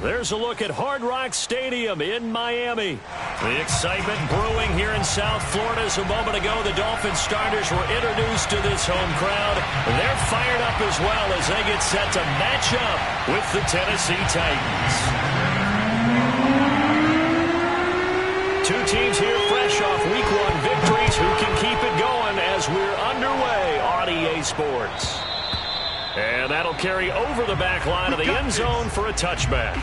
There's a look at Hard Rock Stadium in Miami. The excitement brewing here in South Florida. As a moment ago, the Dolphins starters were introduced to this home crowd. They're fired up as well as they get set to match up with the Tennessee Titans. Two teams here fresh off Week 1 victories who can keep it going as we're underway on EA Sports. And that'll carry over the back line of the end zone for a touchback.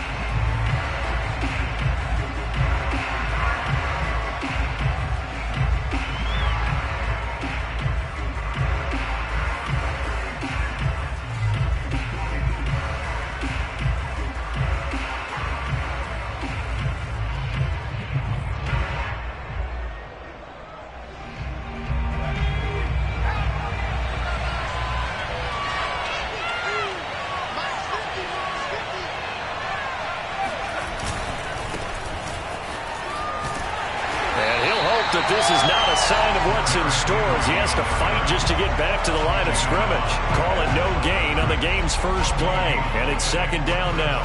That this is not a sign of what's in store as he has to fight just to get back to the line of scrimmage. Call it no gain on the game's first play, and it's second down now.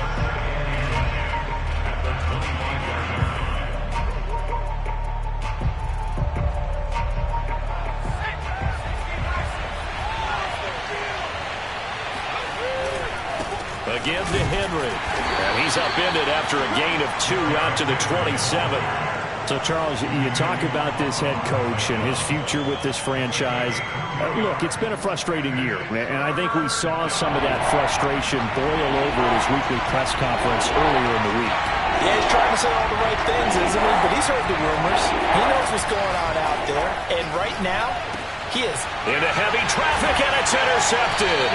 Again to Henry, and he's upended after a gain of 2 out to the 27. So, Charles, you talk about this head coach and his future with this franchise. Look, it's been a frustrating year, and I think we saw some of that frustration boil over at his weekly press conference earlier in the week. Yeah, he's trying to say all the right things, isn't he? But he's heard the rumors. He knows what's going on out there, and right now, he is into heavy traffic, and it's intercepted.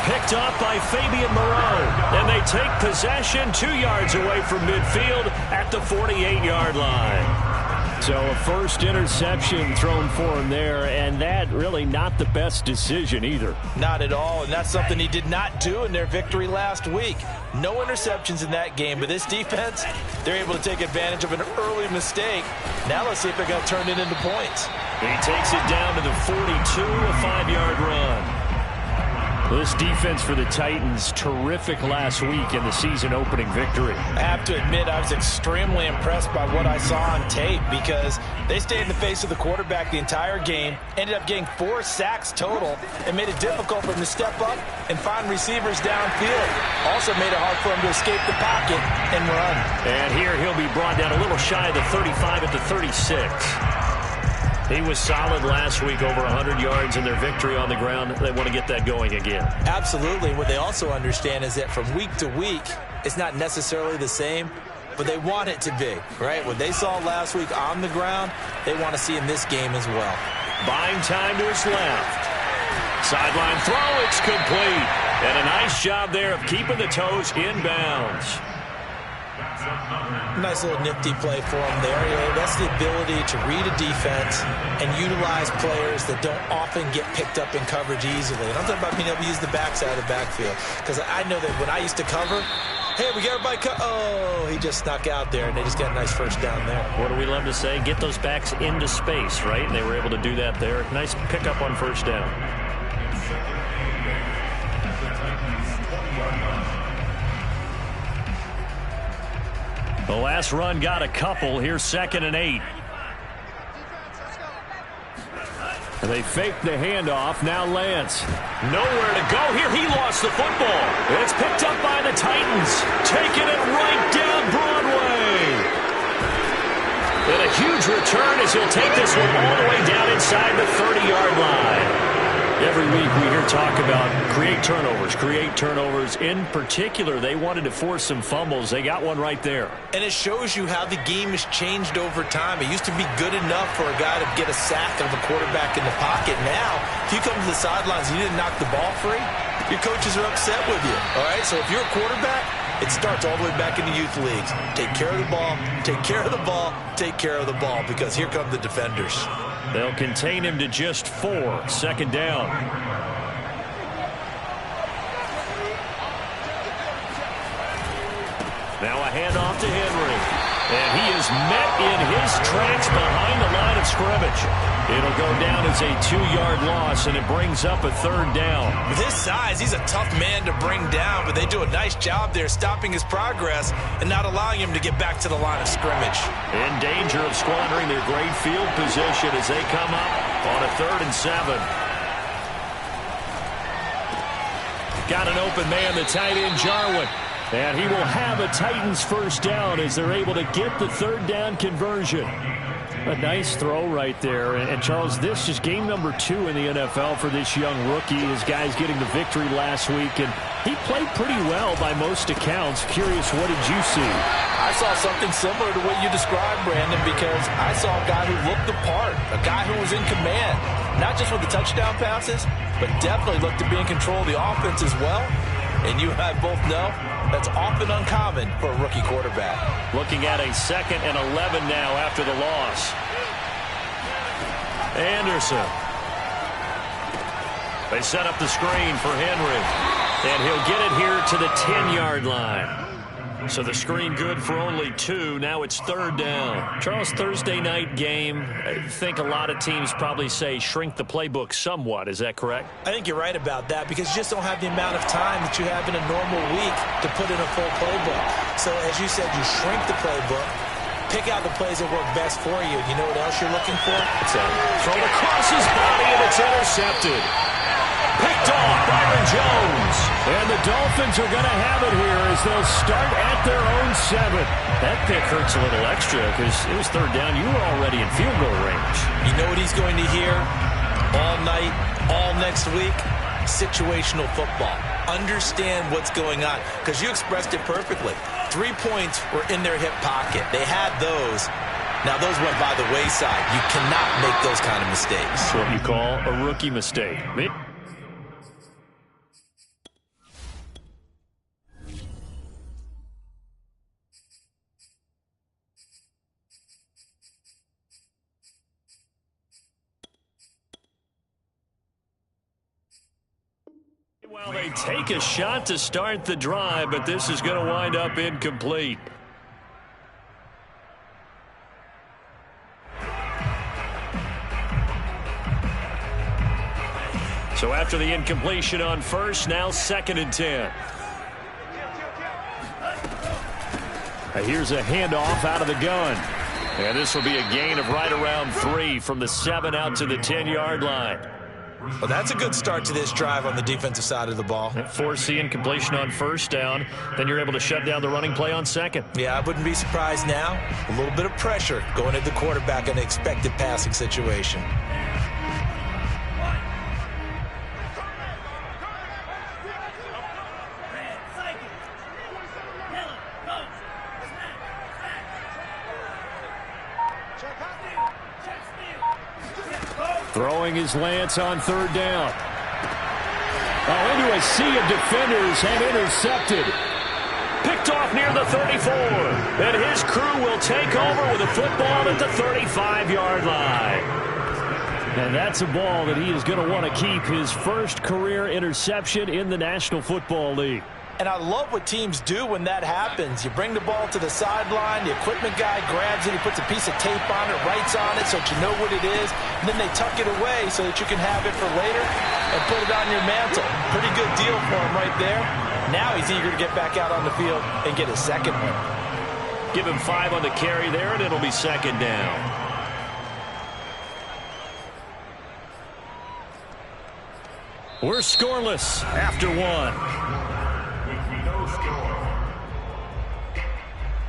Picked up by Fabian Moreau, and they take possession 2 yards away from midfield at the 48-yard line. So a first interception thrown for him there, and that really not the best decision either. Not at all, and that's something he did not do in their victory last week. No interceptions in that game, but this defense, they're able to take advantage of an early mistake. Now let's see if they're going to turn it into points. He takes it down to the 42, a 5-yard run. This defense for the Titans, terrific last week in the season-opening victory. I have to admit, I was extremely impressed by what I saw on tape because they stayed in the face of the quarterback the entire game, ended up getting 4 sacks total, and made it difficult for him to step up and find receivers downfield. Also made it hard for him to escape the pocket and run. And here he'll be brought down a little shy of the 35 at the 36. He was solid last week, over 100 yards in their victory on the ground. They want to get that going again. Absolutely. What they also understand is that from week to week, it's not necessarily the same, but they want it to be, right? What they saw last week on the ground, they want to see in this game as well. Buying time to his left. Sideline throw, it's complete. And a nice job there of keeping the toes in bounds. Nice little nifty play for him there. Yeah, that's the ability to read a defense and utilize players that don't often get picked up in coverage easily. And I'm talking about being able to use the backside of the backfield. Because I know that when I used to cover, hey, we got everybody oh, he just snuck out there, and they just got a nice first down there. What do we love to say? Get those backs into space, right? And they were able to do that there. Nice pickup on first down. The last run got a couple. Here's 2nd and 8. They faked the handoff. Now Lance. Nowhere to go here. He lost the football. It's picked up by the Titans. Taking it right down Broadway. And a huge return as he'll take this one all the way down inside the 30-yard line. Every week we hear talk about create turnovers. In particular, they wanted to force some fumbles. They got one right there. And it shows you how the game has changed over time. It used to be good enough for a guy to get a sack of a quarterback in the pocket. Now, if you come to the sidelines and you didn't knock the ball free, your coaches are upset with you. All right, so if you're a quarterback, it starts all the way back in the youth leagues. Take care of the ball, take care of the ball, take care of the ball, because here come the defenders. They'll contain him to just 4. 2nd down. Now a handoff to Henry. And he is met in his tracks behind the line of scrimmage. It'll go down as a 2-yard loss, and it brings up a third down. With his size, he's a tough man to bring down, but they do a nice job there stopping his progress and not allowing him to get back to the line of scrimmage. In danger of squandering their great field position as they come up on a 3rd and 7. Got an open man, the tight end, Jarwin. And he will have a Titans first down as they're able to get the 3rd down conversion. A nice throw right there. And Charles, this is game number 2 in the NFL for this young rookie. His guys getting the victory last week, and he played pretty well by most accounts. Curious, what did you see? I saw something similar to what you described, Brandon, because I saw a guy who looked the part, a guy who was in command, not just with the touchdown passes, but definitely looked to be in control of the offense as well. And you and I both know that's often uncommon for a rookie quarterback. Looking at a 2nd and 11 now after the loss. Anderson. They set up the screen for Henry. And he'll get it here to the 10-yard line. So the screen good for only 2. Now it's 3rd down. Charles, Thursday night game. I think a lot of teams probably say shrink the playbook somewhat. Is that correct? I think you're right about that because you just don't have the amount of time that you have in a normal week to put in a full playbook. So as you said, you shrink the playbook, pick out the plays that work best for you. You know what else you're looking for? It's a throw across his body, and it's intercepted. Picked off Byron Jones. And the Dolphins are going to have it here as they'll start at their own 7. That pick hurts a little extra because it was 3rd down. You were already in field goal range. You know what he's going to hear all night, all next week? Situational football. Understand what's going on because you expressed it perfectly. 3 points were in their hip pocket. They had those. Now, those went by the wayside. You cannot make those kind of mistakes. That's what you call a rookie mistake. Well, they take a shot to start the drive, but this is going to wind up incomplete. So after the incompletion on first, now 2nd and 10. Here's a handoff out of the gun. And this will be a gain of right around 3 from the 7 out to the 10-yard line. Well, that's a good start to this drive on the defensive side of the ball. Force the incompletion on first down. Then you're able to shut down the running play on 2nd. Yeah, I wouldn't be surprised now. A little bit of pressure going at the quarterback in an expected passing situation. Throwing his Lance on 3rd down. Into a sea of defenders and intercepted. Picked off near the 34. And his crew will take over with a football at the 35-yard line. And that's a ball that he is going to want to keep, his first career interception in the National Football League. And I love what teams do when that happens. You bring the ball to the sideline, the equipment guy grabs it, he puts a piece of tape on it, writes on it so that you know what it is, and then they tuck it away so that you can have it for later and put it on your mantle. Pretty good deal for him right there. Now he's eager to get back out on the field and get his 2nd one. Give him 5 on the carry there, and it'll be 2nd down. We're scoreless after 1.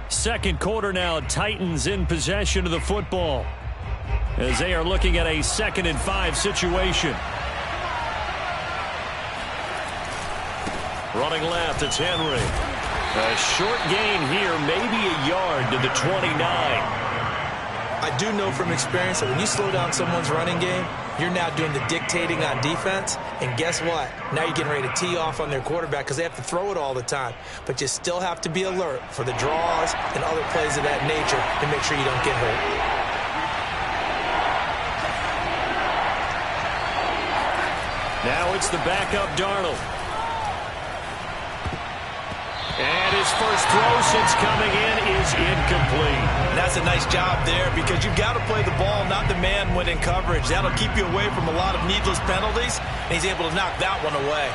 Second quarter now, Titans in possession of the football as they are looking at a 2nd and 5 situation. Running left, it's Henry. A short gain here, maybe a yard to the 29. I do know from experience that when you slow down someone's running game, you're now doing the dictating on defense. And guess what? Now you're getting ready to tee off on their quarterback because they have to throw it all the time. But you still have to be alert for the draws and other plays of that nature to make sure you don't get hurt. Now it's the backup Darnold. And his first throw since coming in is incomplete. That's a nice job there because you've got to play the ball, not the man when in coverage. That'll keep you away from a lot of needless penalties, and he's able to knock that one away.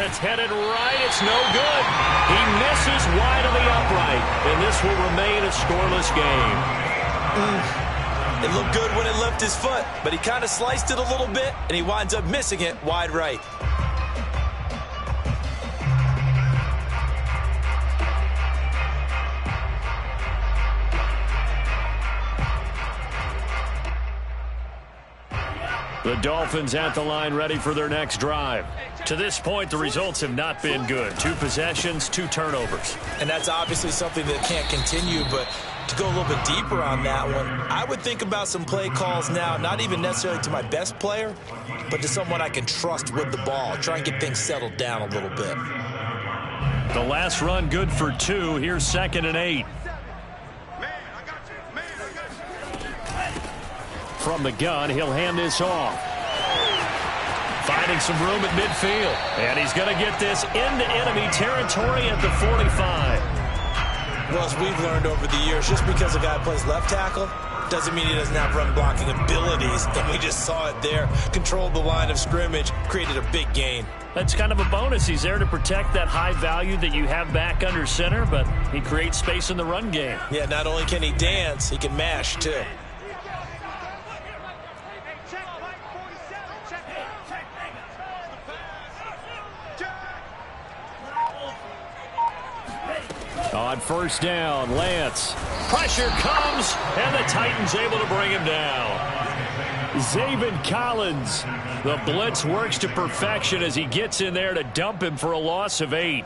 It's headed right. It's no good. He misses wide of the upright, and this will remain a scoreless game. It looked good when it left his foot, but he kind of sliced it a little bit, and he winds up missing it wide right. The Dolphins at the line ready for their next drive. To this point, the results have not been good. 2 possessions, 2 turnovers. And that's obviously something that can't continue, but to go a little bit deeper on that one, I would think about some play calls now, not even necessarily to my best player, but to someone I can trust with the ball. Try and get things settled down a little bit. The last run good for 2. Here's 2nd and 8. From the gun, he'll hand this off. Finding some room at midfield. And he's going to get this into enemy territory at the 45. Well, as we've learned over the years, just because a guy plays left tackle doesn't mean he doesn't have run blocking abilities. And we just saw it there. Controlled the line of scrimmage, created a big gain. That's kind of a bonus. He's there to protect that high value that you have back under center, but he creates space in the run game. Yeah, not only can he dance, he can mash, too. On first down, Lance. Pressure comes, and the Titans able to bring him down. Zaven Collins. The blitz works to perfection as he gets in there to dump him for a loss of 8.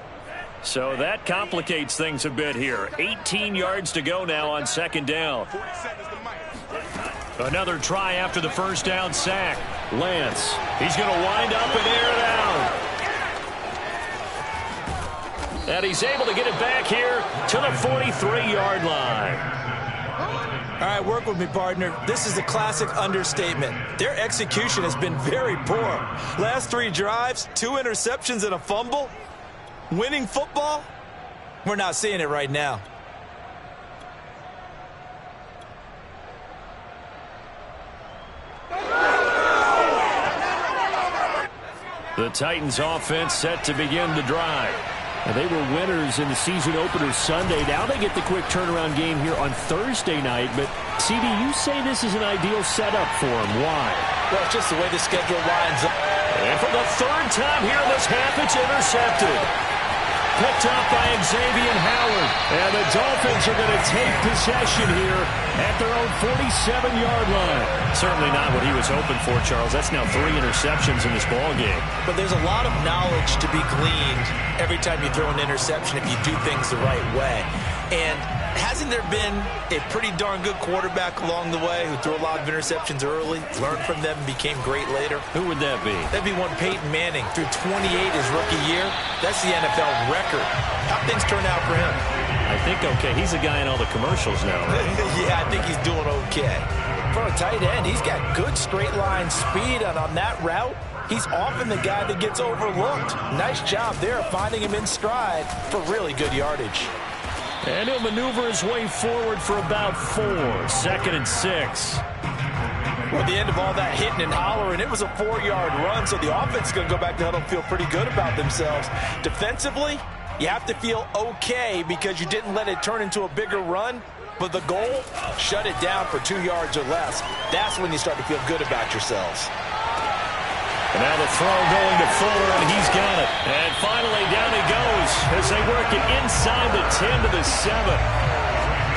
So that complicates things a bit here. 18 yards to go now on 2nd down. Another try after the first down sack. Lance. He's going to wind up and air it out. And he's able to get it back here to the 43-yard line. All right, work with me, partner. This is a classic understatement. Their execution has been very poor. Last 3 drives, 2 interceptions and a fumble. Winning football? We're not seeing it right now. The Titans offense set to begin the drive. They were winners in the season opener Sunday. Now they get the quick turnaround game here on Thursday night. But, CD, you say this is an ideal setup for them. Why? Well, it's just the way the schedule lines up. And for the 3rd time here in this half, it's intercepted. Picked up by Xavier Howard. And the Dolphins are going to take possession here at their own 47-yard line. Certainly not what he was hoping for, Charles. That's now 3 interceptions in this ballgame. But there's a lot of knowledge to be gleaned every time you throw an interception if you do things the right way. And hasn't there been a pretty darn good quarterback along the way who threw a lot of interceptions early, learned from them, and became great later? Who would that be? That'd be one Peyton Manning. Threw 28 his rookie year. That's the NFL record. How things turn out for him? I think okay. He's a guy in all the commercials now, right? Yeah, I think he's doing okay. For a tight end, he's got good straight line speed, and on that route, he's often the guy that gets overlooked. Nice job there finding him in stride for really good yardage. And he'll maneuver his way forward for about 4. 2nd and 6. Well, at the end of all that hitting and hollering, it was a 4-yard run, so the offense is going to go back to huddle and feel pretty good about themselves. Defensively, you have to feel okay because you didn't let it turn into a bigger run, but the goal, shut it down for 2 yards or less. That's when you start to feel good about yourselves. And now the throw going to Fuller, and he's got it. And finally, down he goes as they work it inside the 10 to the 7.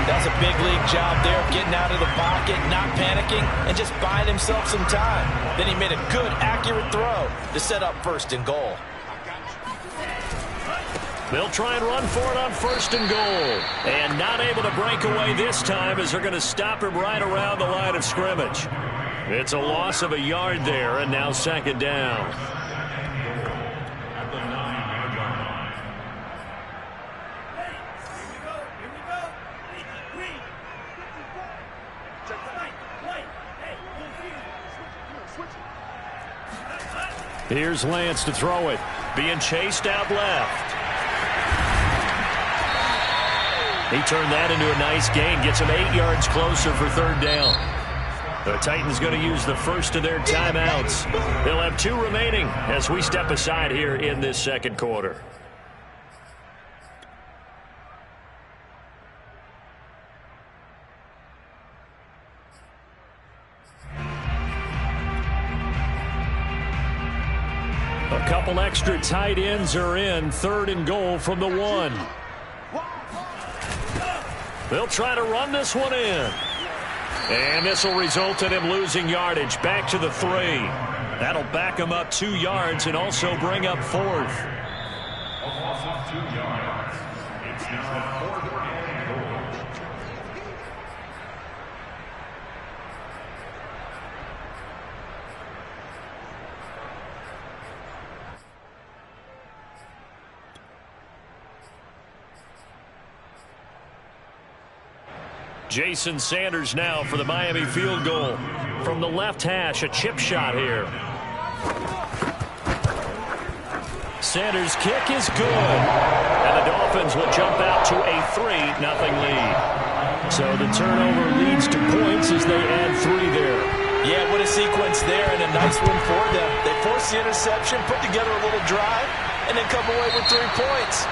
That's a big league job there, getting out of the pocket, not panicking, and just buying himself some time. Then he made a good, accurate throw to set up 1st and goal. They'll try and run for it on 1st and goal. And not able to break away this time as they're going to stop him right around the line of scrimmage. It's a loss of a yard there, and now 2nd down. Here's Lance to throw it. Being chased out left. He turned that into a nice gain. Gets him 8 yards closer for third down. The Titans going to use the first of their timeouts. They'll have 2 remaining as we step aside here in this second quarter. A couple extra tight ends are in. 3rd and goal from the 1. They'll try to run this one in. And this will result in him losing yardage. Back to the 3. That'll back him up 2 yards and also bring up 4th. Offensive 2 yards. It's now 4th and goal. Jason Sanders now for the Miami field goal. From the left hash, a chip shot here. Sanders' kick is good. And the Dolphins will jump out to a 3-0 lead. So the turnover leads to points as they add 3 there. Yeah, what a sequence there, and a nice one for them. They force the interception, put together a little drive, and then come away with 3 points.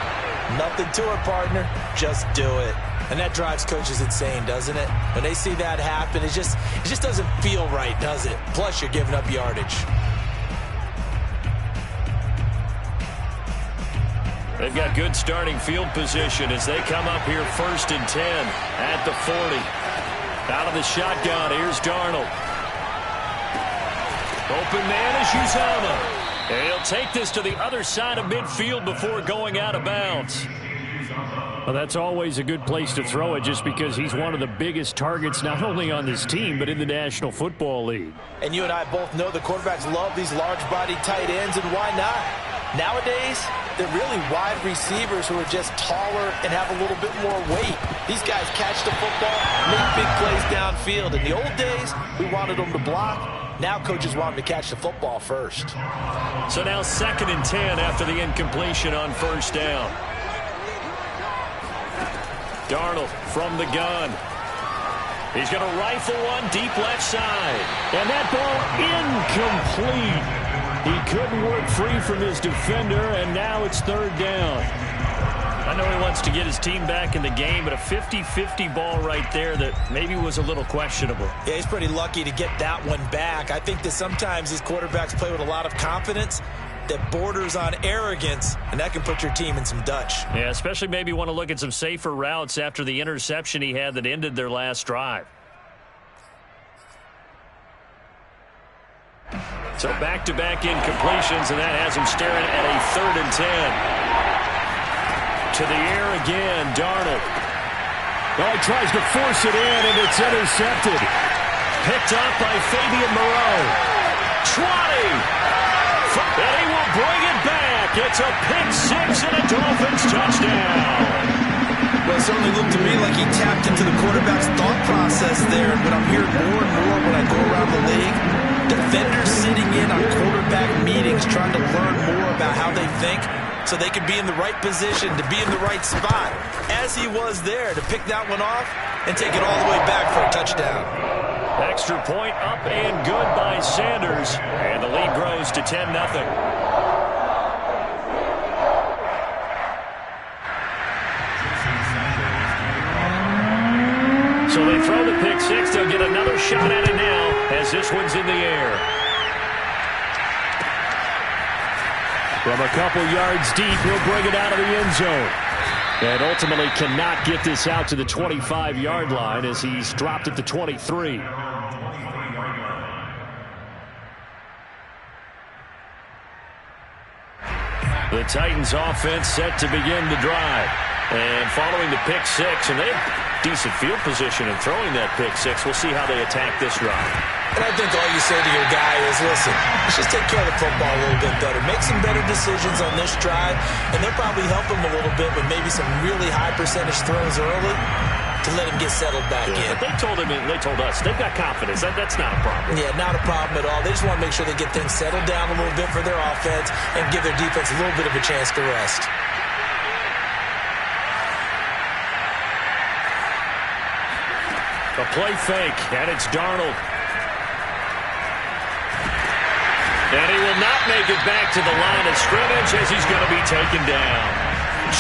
Nothing to it, partner. Just do it. And that drives coaches insane, doesn't it? When they see that happen, it just doesn't feel right, does it? Plus, you're giving up yardage. They've got good starting field position as they come up here 1st and 10 at the 40. Out of the shotgun, here's Darnold. Open man is Uzomah. And he'll take this to the other side of midfield before going out of bounds. Well, that's always a good place to throw it just because he's one of the biggest targets not only on this team but in the National Football League. And you and I both know the quarterbacks love these large-bodied tight ends, and why not? Nowadays, they're really wide receivers who are just taller and have a little bit more weight. These guys catch the football, make big plays downfield. In the old days, we wanted them to block. Now coaches want them to catch the football first. So now 2nd and 10 after the incompletion on 1st down. Darnold from the gun. He's going to rifle one deep left side. And that ball incomplete. He couldn't work free from his defender, and now it's 3rd down. I know he wants to get his team back in the game, but a 50-50 ball right there that maybe was a little questionable. Yeah, he's pretty lucky to get that one back. I think that sometimes these quarterbacks play with a lot of confidence that borders on arrogance, and that can put your team in some Dutch. Yeah, especially maybe want to look at some safer routes after the interception he had that ended their last drive. So back-to-back incompletions, and that has him staring at a 3rd and 10. To the air again, Darnold. Well, he tries to force it in, and it's intercepted. Picked up by Fabian Moreau. 20! And he will bring it back. It's a pick-6 and a Dolphins touchdown. Well, it certainly looked to me like he tapped into the quarterback's thought process there. But I'm hearing more and more when I go around the league. Defenders sitting in on quarterback meetings trying to learn more about how they think so they can be in the right position, to be in the right spot. As he was there to pick that one off and take it all the way back for a touchdown. Extra point up and good by Sanders. And the lead grows to 10-0. So they throw the pick-6. They'll get another shot at it now as this one's in the air. From a couple yards deep, he'll bring it out of the end zone. And ultimately cannot get this out to the 25-yard line as he's dropped at the 23. The Titans offense set to begin the drive. And following the pick-6, and they have decent field position in throwing that pick-6. We'll see how they attack this drive. And I think all you say to your guy is, listen, let's just take care of the football a little bit better. Make some better decisions on this drive, and they'll probably help him a little bit with maybe some really high percentage throws early to let him get settled back in. But they told us, they've got confidence. That's not a problem. Yeah, not a problem at all. They just want to make sure they get things settled down a little bit for their offense and give their defense a little bit of a chance to rest. A play fake, and it's Darnold. And he will not make it back to the line of scrimmage as he's going to be taken down.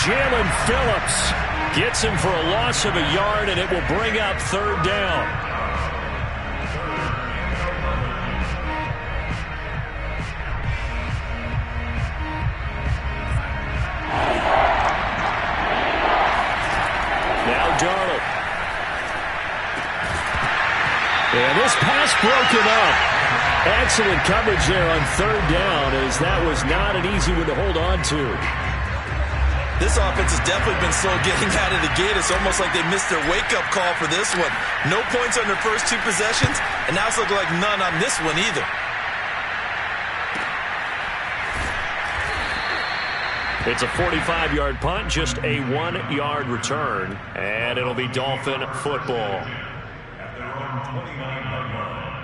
Jalen Phillips gets him for a loss of a yard, and it will bring up third down. Now Darnold. And this pass broken up. Excellent coverage there on third down, as that was not an easy one to hold on to. This offense has definitely been slow getting out of the gate. It's almost like they missed their wake-up call for this one. No points on their first two possessions, and now it's looking like none on this one either. It's a 45-yard punt, just a 1-yard return, and it'll be Dolphin football. At their own 29-yard line.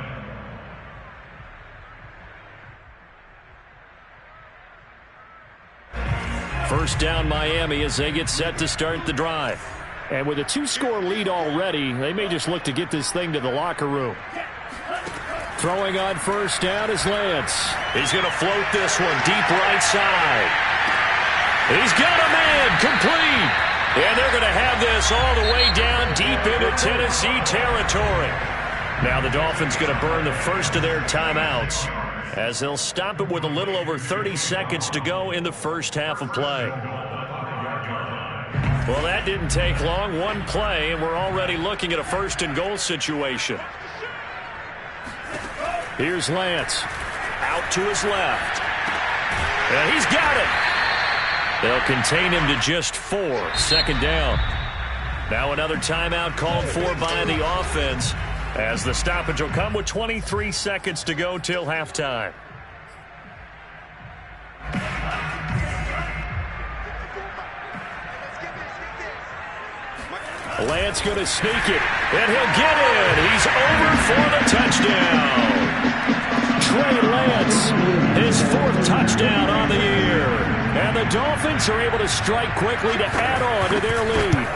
First down Miami as they get set to start the drive. And with a 2-score lead already, they may just look to get this thing to the locker room. Throwing on first down is Lance. He's going to float this one deep right side. He's got a man complete. And they're going to have this all the way down deep into Tennessee territory. Now the Dolphins going to burn the first of their timeouts, as they'll stop it with a little over 30 seconds to go in the first half of play. Well, that didn't take long. One play, and we're already looking at a first-and-goal situation. Here's Lance. Out to his left. And he's got it. They'll contain him to just 4. Second down. Now another timeout called for by the offense, as the stoppage will come with 23 seconds to go till halftime. Lance going to sneak it, and he'll get in. He's over for the touchdown. Trey Lance, his 4th touchdown on the year. And the Dolphins are able to strike quickly to add on to their lead.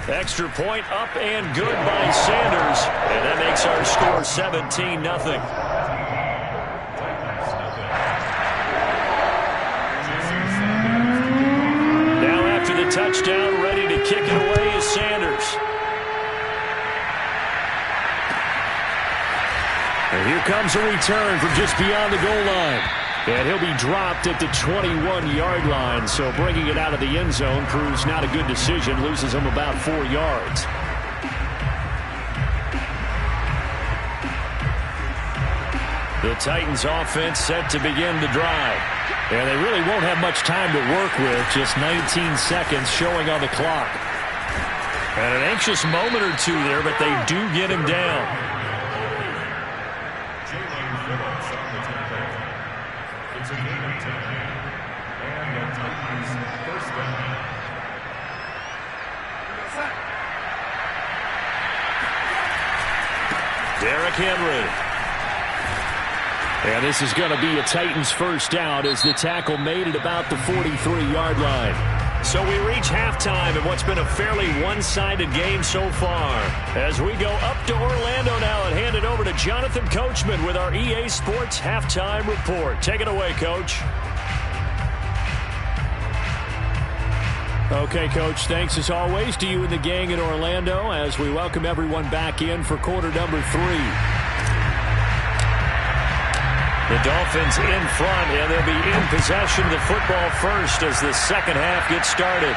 Extra point up and good by Sanders, and that makes our score 17-0. Now after the touchdown, ready to kick it away is Sanders. And here comes a return from just beyond the goal line. And he'll be dropped at the 21-yard line, so bringing it out of the end zone proves not a good decision, loses him about 4 yards. The Titans offense set to begin the drive. And they really won't have much time to work with, just 19 seconds showing on the clock. And an anxious moment or two there, but they do get him down. It's a game of 10. And the Titans first down. Derrick Henry. And this is going to be a Titans first down as the tackle made it about the 43-yard line. So we reach halftime in what's been a fairly one-sided game so far. As we go up to Orlando now and hand it over to Jonathan Coachman with our EA Sports Halftime Report. Take it away, Coach. Okay, Coach, thanks as always to you and the gang in Orlando as we welcome everyone back in for quarter number 3. The Dolphins in front, and they'll be in possession of the football first as the second half gets started.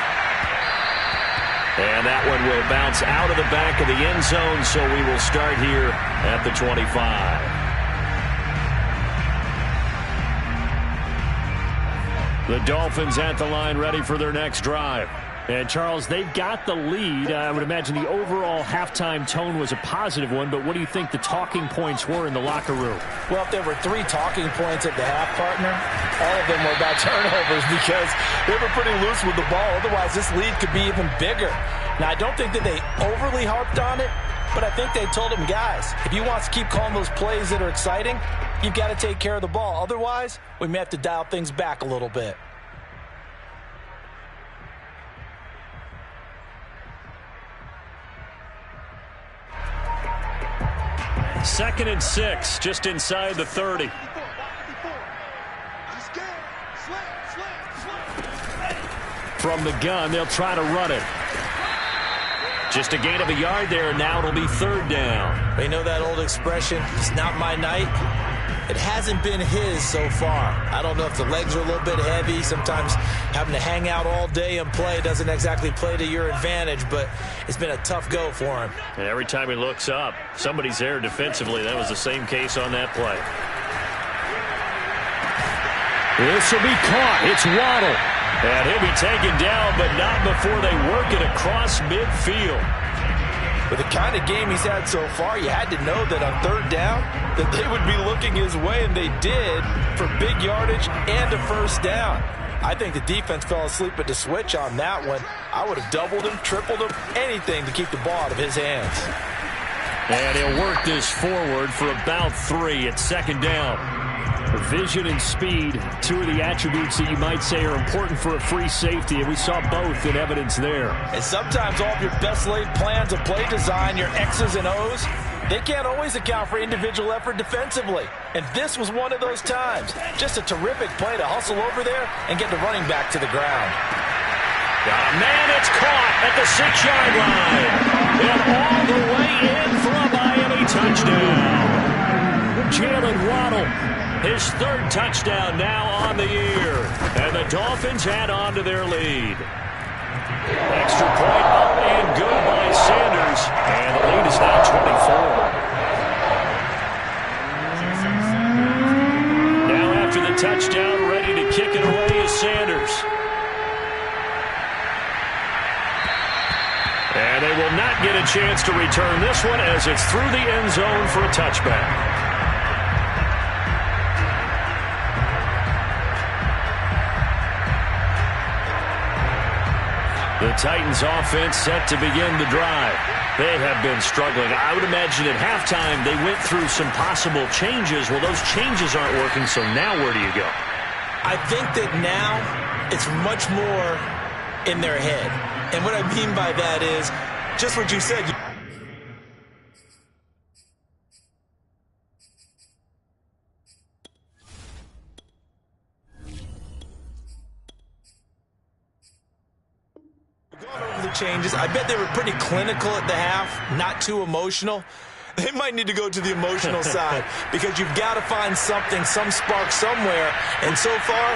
And that one will bounce out of the back of the end zone, so we will start here at the 25. The Dolphins at the line ready for their next drive. And, Charles, they've got the lead. I would imagine the overall halftime tone was a positive one, but what do you think the talking points were in the locker room? Well, if there were 3 talking points at the half, partner, all of them were about turnovers because they were pretty loose with the ball. Otherwise, this lead could be even bigger. Now, I don't think that they overly harped on it, but I think they told him, guys, if you want to keep calling those plays that are exciting, you've got to take care of the ball. Otherwise, we may have to dial things back a little bit. Second and 6, just inside the 30. From the gun, they'll try to run it. Just a gain of a yard there, and now it'll be third down. You know that old expression, it's not my night? It hasn't been his so far. I don't know if the legs are a little bit heavy. Sometimes having to hang out all day and play doesn't exactly play to your advantage, but it's been a tough go for him. And every time he looks up, somebody's there defensively. That was the same case on that play. This will be caught. It's Waddle. And he'll be taken down, but not before they work it across midfield. With the kind of game he's had so far, you had to know that on third down that they would be looking his way, and they did, for big yardage and a first down. I think the defense fell asleep at the switch on that one. I would have doubled him, tripled him, anything to keep the ball out of his hands. And he'll work this forward for about 3 at second down. Vision and speed, two of the attributes that you might say are important for a free safety, and we saw both in evidence there. And sometimes all of your best laid plans of play design, your X's and O's, they can't always account for individual effort defensively. And this was one of those times. Just a terrific play to hustle over there and get the running back to the ground. Got a man, it's caught at the 6-yard line. And all the way in for a Miami touchdown. Jalen Waddle. His third touchdown now on the year. And the Dolphins add on to their lead. Extra point up and good by Sanders. And the lead is now 24. Now after the touchdown, ready to kick it away is Sanders. And they will not get a chance to return this one as it's through the end zone for a touchback. The Titans offense set to begin the drive. They have been struggling. I would imagine at halftime they went through some possible changes. Well, those changes aren't working, so now where do you go? I think that now it's much more in their head. And what I mean by that is just what you said. Changes. I bet they were pretty clinical at the half, not too emotional. They might need to go to the emotional side because you've got to find something, some spark somewhere. And so far,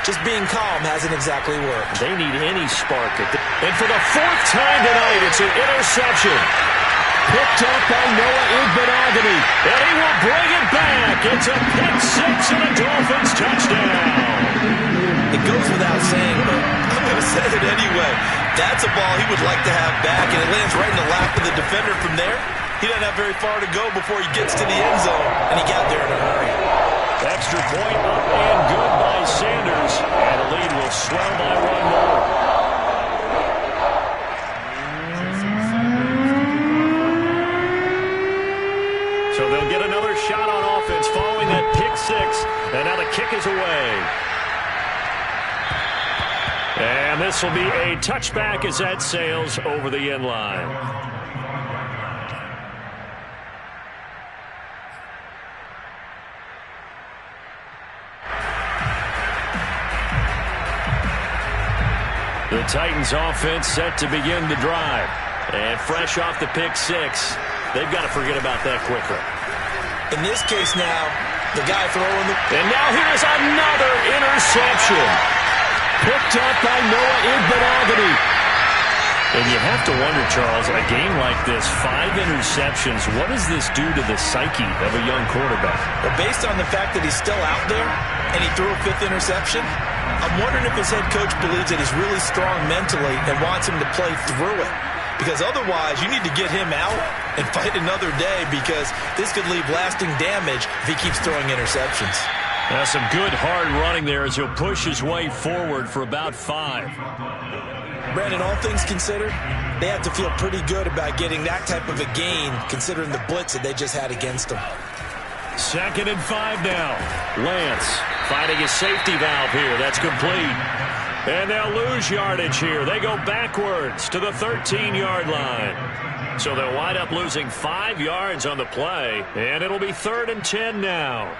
just being calm hasn't exactly worked. They need any spark. And for the 4th time tonight, it's an interception. Picked up by Noah Igbinoghene. And he will bring it back. It's a pick 6 and a Dolphins touchdown. It goes without saying, but I'm going to say it anyway. That's a ball he would like to have back, and it lands right in the lap of the defender from there. He doesn't have very far to go before he gets to the end zone, and he got there in a hurry. Extra point up and good by Sanders, and the lead will swell by 1 more. So they'll get another shot on offense following that pick 6, and now the kick is away. And this will be a touchback as that sails over the end line. The Titans offense set to begin the drive. And fresh off the pick 6, they've got to forget about that quickly. In this case now, the guy throwing the... And now here's another interception. Picked up by Noah Igbinoghene. And you have to wonder, Charles, a game like this, 5 interceptions, what does this do to the psyche of a young quarterback? Well, based on the fact that he's still out there and he threw a 5th interception, I'm wondering if his head coach believes that he's really strong mentally and wants him to play through it. Because otherwise, you need to get him out and fight another day because this could leave lasting damage if he keeps throwing interceptions. Some good hard running there as he'll push his way forward for about 5. Brandon, all things considered, They have to feel pretty good about getting that type of a gain, considering the blitz that they just had against them. 2nd and 5 now. Lance finding his safety valve here. That's complete. And they'll lose yardage here. They go backwards to the 13-yard line. So they'll wind up losing 5 yards on the play, and it'll be 3rd and 10 now.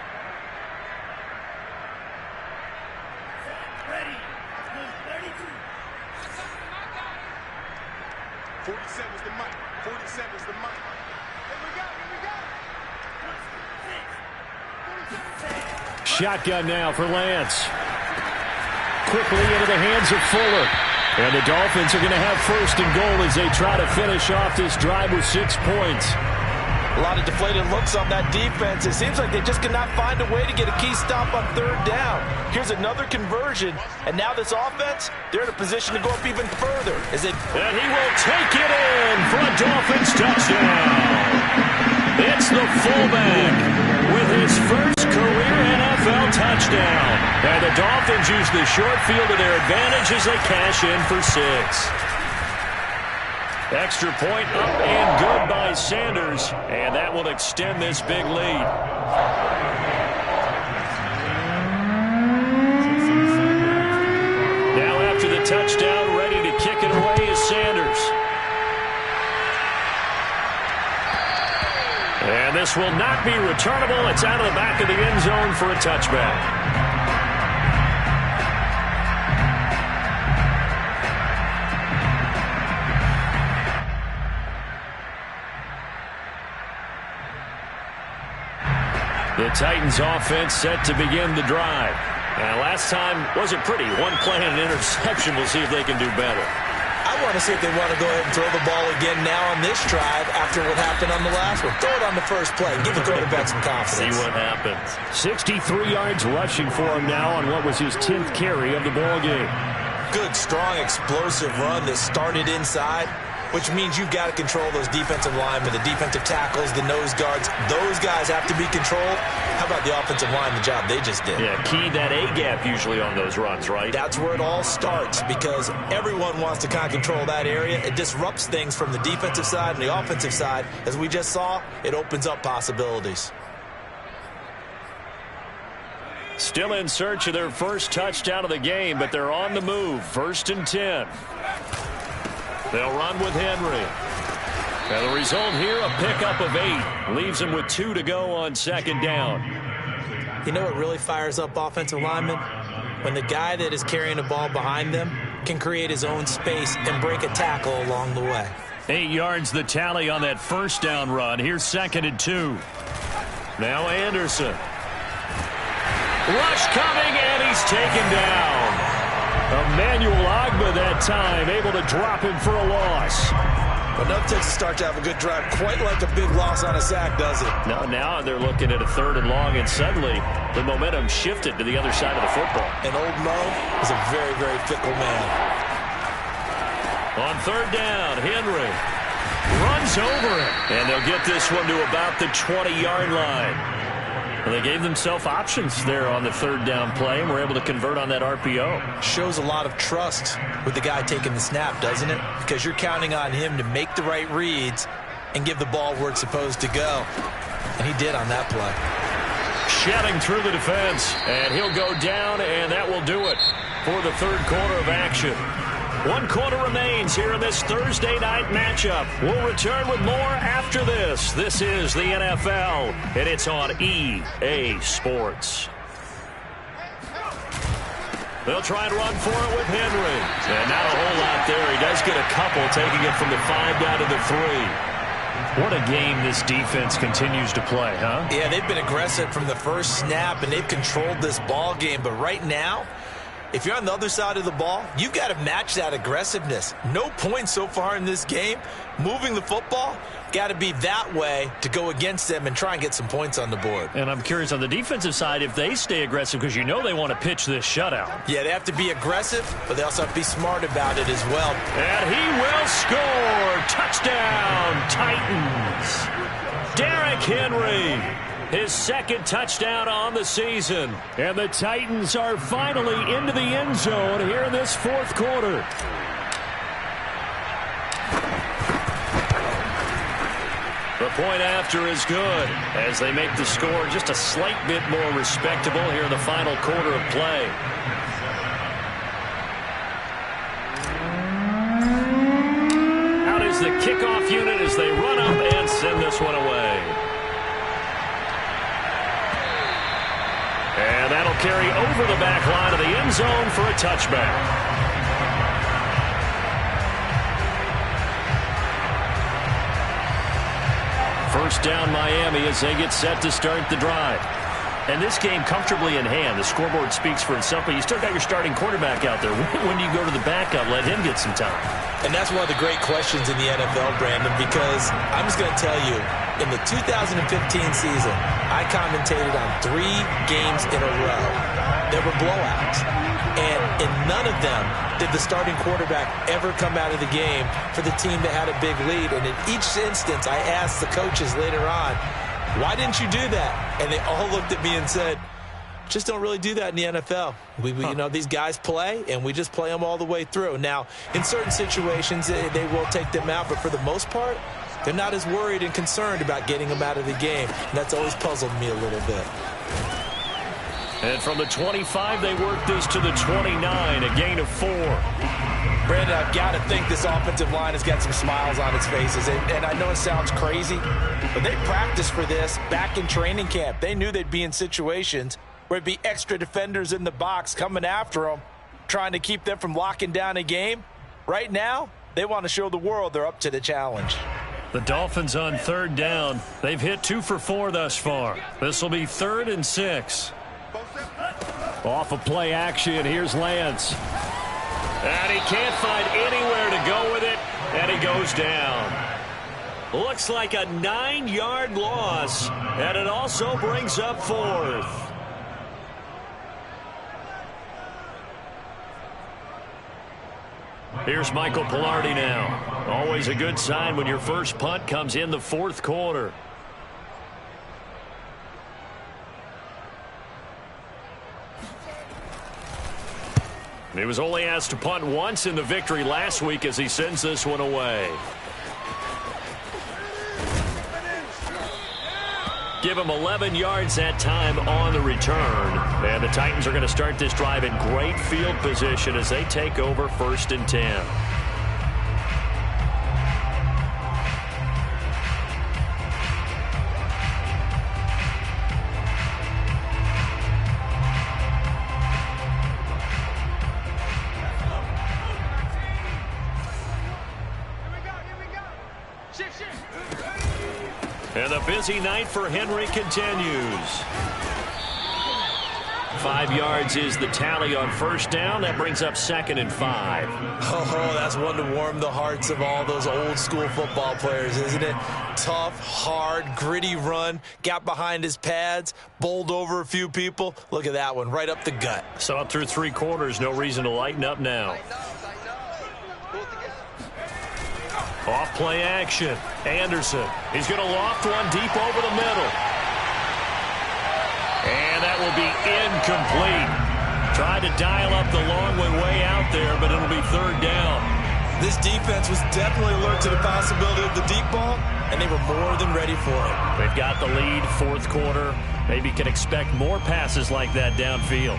Shotgun now for Lance. Quickly into the hands of Fuller. And the Dolphins are going to have 1st and goal as they try to finish off this drive with 6 points. A lot of deflated looks on that defense. It seems like they just cannot find a way to get a key stop on 3rd down. Here's another conversion. And now this offense, they're in a position to go up even further. And he will take it in for a Dolphins touchdown. It's the fullback with his first career NFL touchdown. And the Dolphins use the short field to their advantage as they cash in for 6. Extra point up and good by Sanders. And that will extend this big lead. Now after the touchdown, ready to kick it away is Sanders. And this will not be returnable. It's out of the back of the end zone for a touchback. The Titans offense set to begin the drive. And last time wasn't pretty. 1 play and an interception. We'll see if they can do better. I want to see if they want to go ahead and throw the ball again now on this drive after what happened on the last one. Throw it on the first play. Give the quarterback some confidence. See what happens. 63 yards rushing for him now on what was his 10th carry of the ball game. Good, strong, explosive run that started inside, which means you've got to control those defensive linemen, the defensive tackles, the nose guards. Those guys have to be controlled. How about the offensive line, the job they just did? Yeah, key that A-gap usually on those runs, right? That's where it all starts because everyone wants to kind of control that area. It disrupts things from the defensive side and the offensive side. As we just saw, it opens up possibilities. Still in search of their first touchdown of the game, but they're on the move. 1st and 10. They'll run with Henry. And the result here, a pickup of 8. Leaves them with 2 to go on 2nd down. You know what really fires up offensive linemen? When the guy that is carrying the ball behind them can create his own space and break a tackle along the way. 8 yards the tally on that 1st down run. Here's 2nd and 2. Now Anderson. Rush coming, and he's taken down. Emmanuel Ogbah that time, able to drop him for a loss. Enough takes a start to have a good drive, quite like a big loss on a sack, does it? No, now they're looking at a 3rd and long, and suddenly the momentum shifted to the other side of the football. And old Mo is a very, very fickle man. On 3rd down, Henry runs over him, and they'll get this one to about the 20-yard line. And they gave themselves options there on the 3rd down play and were able to convert on that RPO. Shows a lot of trust with the guy taking the snap, doesn't it? Because you're counting on him to make the right reads and give the ball where it's supposed to go. And he did on that play. Shedding through the defense, and he'll go down, and that will do it for the 3rd quarter of action. 1 quarter remains here in this Thursday night matchup. We'll return with more after this. This is the NFL, and it's on EA Sports. They'll try and run for it with Henry. And not a whole lot there. He does get a couple, taking it from the 5 down to the 3. What a game this defense continues to play, huh? Yeah, they've been aggressive from the first snap, and they've controlled this ball game. But right now, if you're on the other side of the ball, you've got to match that aggressiveness. No points so far in this game. Moving the football, got to be that way to go against them and try and get some points on the board. And I'm curious on the defensive side if they stay aggressive, because you know they want to pitch this shutout. Yeah, they have to be aggressive, but they also have to be smart about it as well. And he will score. Touchdown, Titans. Derrick Henry. His 2nd touchdown on the season. And the Titans are finally into the end zone here in this 4th quarter. The point after is good as they make the score just a slight bit more respectable here in the final quarter of play. Out is the kickoff unit as they run up and send this one away. And that'll carry over the back line of the end zone for a touchback. First down Miami as they get set to start the drive. And this game comfortably in hand. The scoreboard speaks for itself, but you still got your starting quarterback out there. When do you go to the backup, let him get some time? And that's one of the great questions in the NFL, Brandon, because I'm just going to tell you, in the 2015 season, I commentated on 3 games in a row. There were blowouts. And in none of them did the starting quarterback ever come out of the game for the team that had a big lead. And in each instance, I asked the coaches later on, why didn't you do that? And they all looked at me and said, just don't really do that in the NFL. You know, these guys play, and we just play them all the way through. Now, in certain situations, they will take them out, but for the most part, they're not as worried and concerned about getting them out of the game. And that's always puzzled me a little bit. And from the 25, they work this to the 29, a gain of 4. Brandon, I've got to think this offensive line has got some smiles on its faces. And I know it sounds crazy, but they practiced for this back in training camp. They knew they'd be in situations where it'd be extra defenders in the box coming after them, trying to keep them from locking down a game. Right now, they want to show the world they're up to the challenge. The Dolphins on third down. They've hit 2 for 4 thus far. This will be 3rd and 6. Off of play action, here's Lance. And he can't find anywhere to go with it, and he goes down. Looks like a 9-yard loss, and it also brings up 4th. Here's Michael Palardy now. Always a good sign when your first punt comes in the 4th quarter. He was only asked to punt once in the victory last week as he sends this one away. Give him 11 yards that time on the return. And the Titans are going to start this drive in great field position as they take over 1st and 10. And the busy night for Henry continues. 5 yards is the tally on first down. That brings up 2nd and 5. Oh, that's one to warm the hearts of all those old school football players, isn't it? Tough, hard, gritty run. Got behind his pads, bowled over a few people. Look at that one, right up the gut. So up through 3 quarters, no reason to lighten up now. Off play action. Anderson. He's going to loft one deep over the middle. And that will be incomplete. Tried to dial up the long way out there, but it'll be 3rd down. This defense was definitely alert to the possibility of the deep ball, and they were more than ready for it. They've got the lead, 4th quarter. Maybe can expect more passes like that downfield.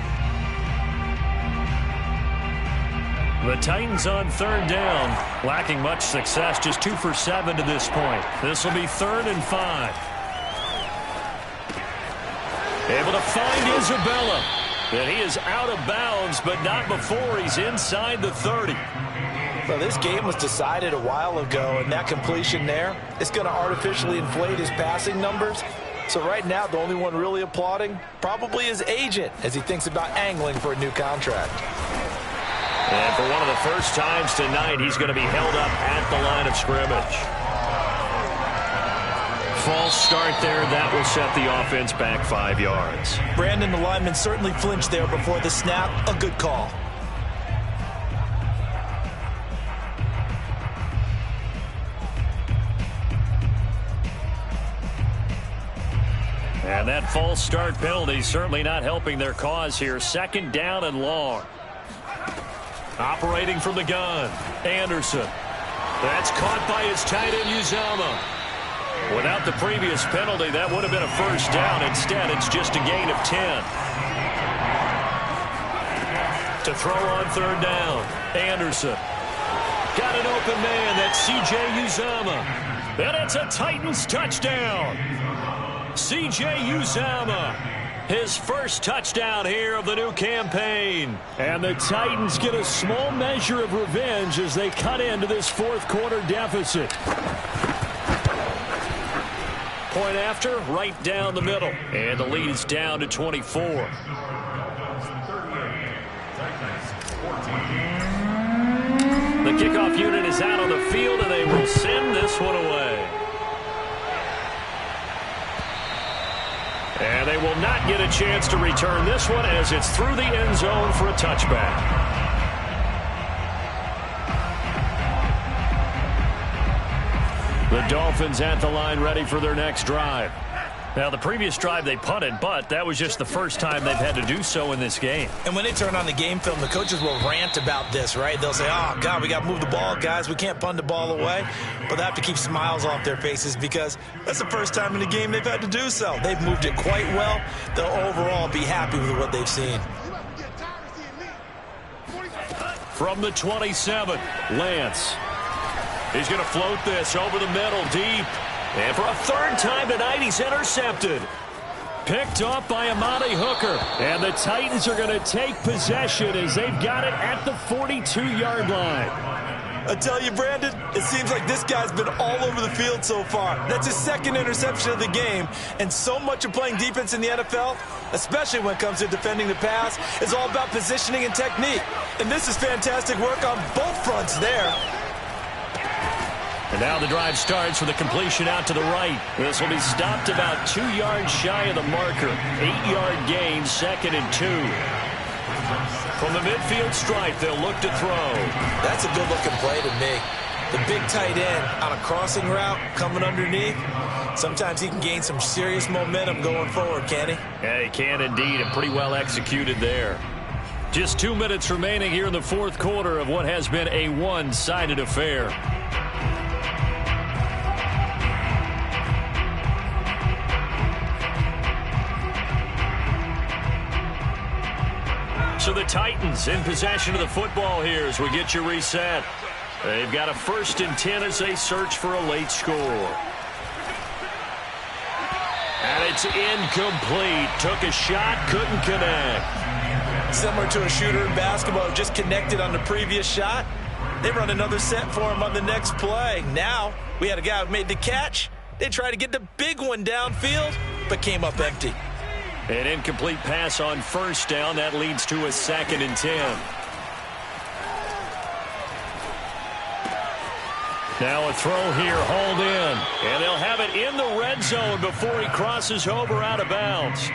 The Titans on 3rd down, lacking much success, just 2 for 7 to this point. This will be 3rd and 5. Able to find Isabella. And he is out of bounds, but not before he's inside the 30. Well, this game was decided a while ago, and that completion there is going to artificially inflate his passing numbers. So right now, the only one really applauding probably his agent as he thinks about angling for a new contract. And for one of the first times tonight, he's going to be held up at the line of scrimmage. False start there. That will set the offense back 5 yards. Brandon, the lineman certainly flinched there before the snap. A good call. And that false start penalty certainly not helping their cause here. 2nd down and long. Operating from the gun, Anderson. That's caught by his tight end, Uzomah. Without the previous penalty, that would have been a first down. Instead, it's just a gain of 10. To throw on third down, Anderson. Got an open man, that's C.J. Uzomah. And it's a Titans touchdown. C.J. Uzomah, his first touchdown here of the new campaign. And the Titans get a small measure of revenge as they cut into this fourth quarter deficit. Point after, right down the middle. And the lead is down to 24. The kickoff unit is out on the field, and they will send this one away. And they will not get a chance to return this one as it's through the end zone for a touchback. The Dolphins at the line ready for their next drive. Now, the previous drive they punted, but that was just the first time they've had to do so in this game. And when they turn on the game film, the coaches will rant about this, right? They'll say, oh, God, we got to move the ball, guys. We can't punt the ball away. But they have to keep smiles off their faces because that's the first time in the game they've had to do so. They've moved it quite well. They'll overall be happy with what they've seen. From the 27, Lance. He's going to float this over the middle, deep. And for a third time tonight, he's intercepted. Picked off by Amani Hooker. And the Titans are going to take possession as they've got it at the 42-yard line. I tell you, Brandon, it seems like this guy's been all over the field so far. That's his second interception of the game. And so much of playing defense in the NFL, especially when it comes to defending the pass, is all about positioning and technique. And this is fantastic work on both fronts there. And now the drive starts with a completion out to the right. This will be stopped about 2 yards shy of the marker. 8-yard gain, 2nd and 2. From the midfield stripe, they'll look to throw. That's a good-looking play to me. The big tight end on a crossing route coming underneath. Sometimes he can gain some serious momentum going forward, can he? Yeah, he can indeed, and pretty well executed there. Just 2 minutes remaining here in the fourth quarter of what has been a one-sided affair. So the Titans in possession of the football here as we get you reset. They've got a 1st and 10 as they search for a late score. And it's incomplete. Took a shot, couldn't connect. Similar to a shooter in basketball, just connected on the previous shot. They run another set for him on the next play. Now, we had a guy who made the catch. They tried to get the big one downfield, but came up empty. An incomplete pass on first down. That leads to a 2nd and 10. Now a throw here, hauled in. And they'll have it in the red zone before he crosses over out of bounds.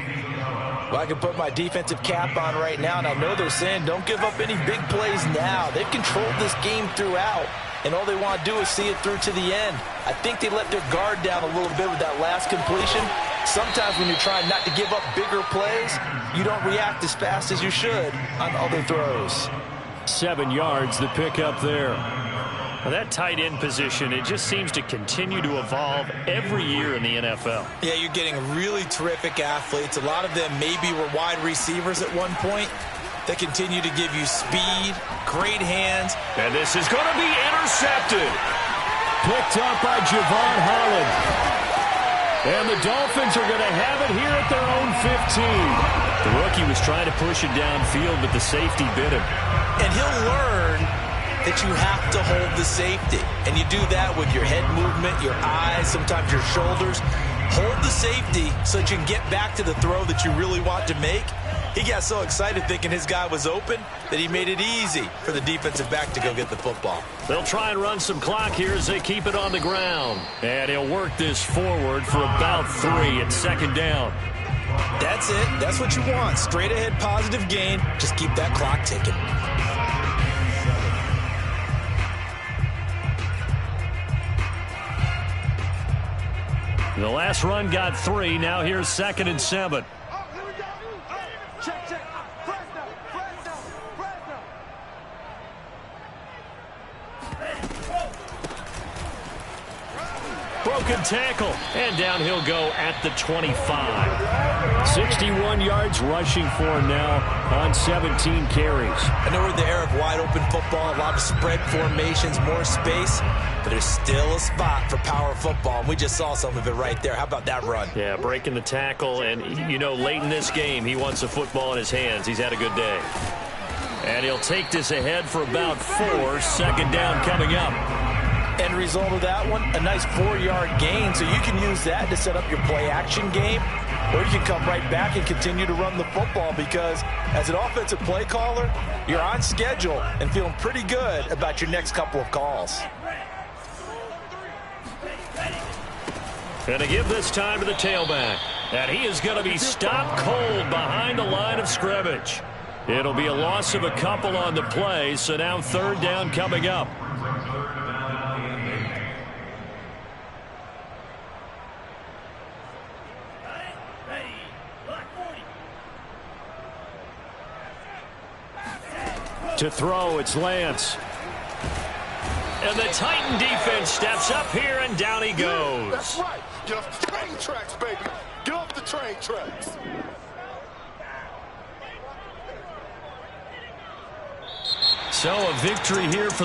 Well, I can put my defensive cap on right now, and I know they're saying don't give up any big plays now. They've controlled this game throughout, and all they want to do is see it through to the end. I think they let their guard down a little bit with that last completion. Sometimes when you're trying not to give up bigger plays, you don't react as fast as you should on other throws. 7 yards, the pickup there. Well, that tight end position, it just seems to continue to evolve every year in the NFL. Yeah, you're getting really terrific athletes. A lot of them maybe were wide receivers at one point. They continue to give you speed, great hands. And this is going to be intercepted. Picked up by Javon Holland. And the Dolphins are going to have it here at their own 15. The rookie was trying to push it downfield, but the safety bit him. And he'll learn that you have to hold the safety. And you do that with your head movement, your eyes, sometimes your shoulders. Hold the safety so that you can get back to the throw that you really want to make. He got so excited thinking his guy was open that he made it easy for the defensive back to go get the football. They'll try and run some clock here as they keep it on the ground. And he'll work this forward for about 3 at 2nd down. That's it. That's what you want. Straight ahead positive gain. Just keep that clock ticking. The last run got 3. Now here's 2nd and 7. broken tackle. And down he'll go at the 25. 61 yards rushing for him now on 17 carries. I know we're in the era of wide-open football, a lot of spread formations, more space, but there's still a spot for power football, and we just saw some of it right there. How about that run? Yeah, breaking the tackle, and, you know, late in this game, he wants the football in his hands. He's had a good day. And he'll take this ahead for about 4. Second down coming up. End result of that one, a nice 4-yard gain, so you can use that to set up your play-action game, or you can come right back and continue to run the football because as an offensive play caller, you're on schedule and feeling pretty good about your next couple of calls. And to give this time to the tailback, and he is going to be stopped cold behind the line of scrimmage. It'll be a loss of a couple on the play, so now third down coming up. To throw, it's Lance. And the Titan defense steps up here, and down he goes. That's right. Get off the train tracks, baby. Get off the train tracks. So a victory here for the